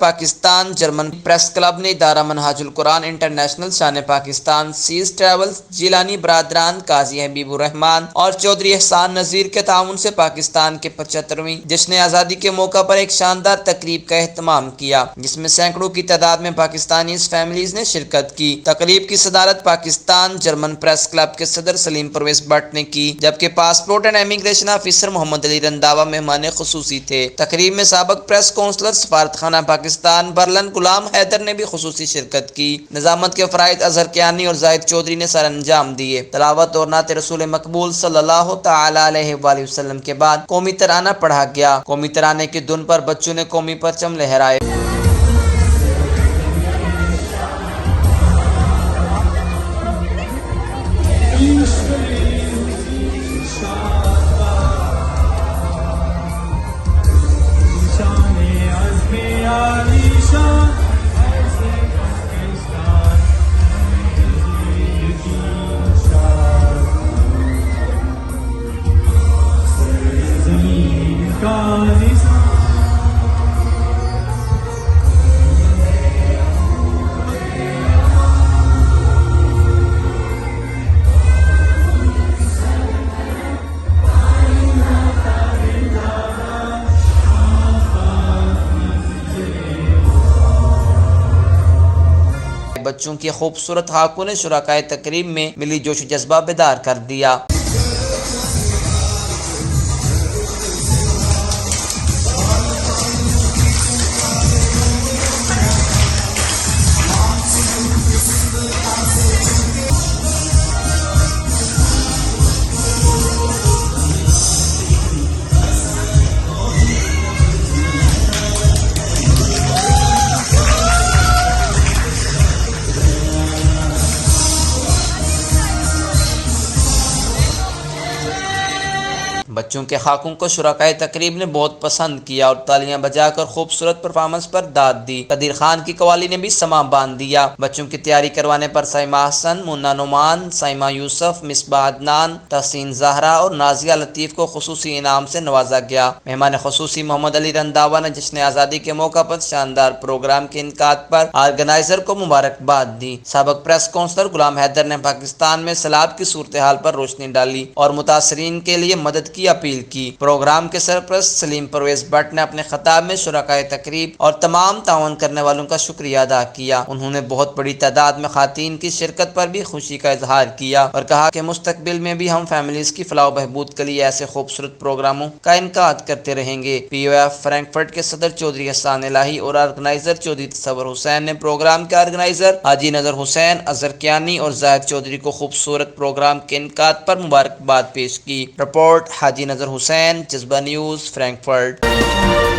Pakistan German press club ने इदारा मनहाजुल Quran international शान पाकिस्तान सीज ट्रेवल्स जिलानी बरादरान काजी हबीबुर रहमान और चौधरी एहसान नजीर के ताउन से पाकिस्तान के 75वीं जश्न आज़ादी के मौका पर एक शानदार तकरीब का एहतमाम किया, जिसमें सैकड़ों की तादाद में पाकिस्तानी फैमिलीज ने शिरकत की। तकरीब की सदारत पाकिस्तान जर्मन प्रेस क्लब के सदर सलीम परवेज भट्ट ने की, जबकि passport and immigration officer Mohammad Ali Randhawa मेहमान खुसूसी थे। तकरीब में साबिक प्रेस काउंसलर सफारत खाना पाकिस्तान बर्लिन गुलाम हैदर ने भी खुसूसी शिरकत की। निजामत के फराइद अजहर कियानी और जाहिद चौधरी ने सर अंजाम दिए। तलावत और नात रसूल मकबूल सल्लल्लाहु तआला अलैहि वसल्लम के बाद कौमी तराना पढ़ा गया। कौमी तराने की धुन पर बच्चों ने कौमी परचम लहराए। बच्चों की खूबसूरत खाकों ने शुराकाए तकरीब में मिली जोश जज्बा बेदार कर दिया। बच्चों के खाकों को शुराकाए तकरीब ने बहुत पसंद किया और तालियां बजाकर खूबसूरत परफॉर्मेंस पर दाद दी। कदीर खान की कवाली ने भी समा बांध दिया। बच्चों की तैयारी करवाने पर साइमा हसन, मुन्ना नुमान, साइमा यूसुफ, मिसबा अदनान, तहसीन जहरा और नाजिया लतीफ को खुसूसी इनाम से नवाजा गया। मेहमान खुसूसी मोहम्मद अली रंधावा ने जश्न आज़ादी के मौका पर शानदार प्रोग्राम के इनकाद पर ऑर्गेनाइजर को मुबारकबाद दी। साबिक प्रेस काउंसलर गुलाम हैदर ने पाकिस्तान में सैलाब की सूरत हाल पर रोशनी डाली और मुतासरीन के लिए मदद की अपील की। प्रोग्राम के सरप्रस्त सलीम परवेज भट्ट ने अपने खिताब में शुराकाए तकरीब और तमाम ताउन करने वालों का शुक्रिया अदा किया। उन्होंने बहुत बड़ी तादाद में खातीन की शिरकत पर भी खुशी का इजहार किया और कहा कि मुस्तकबिल में भी हम फैमिलीज की फलाह बहबूद के लिए ऐसे खूबसूरत प्रोग्रामों का इनकाद करते रहेंगे। POF फ्रैंकफर्ट के सदर चौधरी एहसान इलाही और ऑर्गेनाइजर चौधरी तसव्वुर हुसैन ने प्रोग्राम के ऑर्गेनाइजर हाजी नजर हुसैन, अजहर कियानी और जाहिद चौधरी को खूबसूरत प्रोग्राम के इनकाद पर मुबारकबाद पेश की। रिपोर्ट हाजी नजर हुसैन, जज्बा न्यूज़, फ्रैंकफर्ट।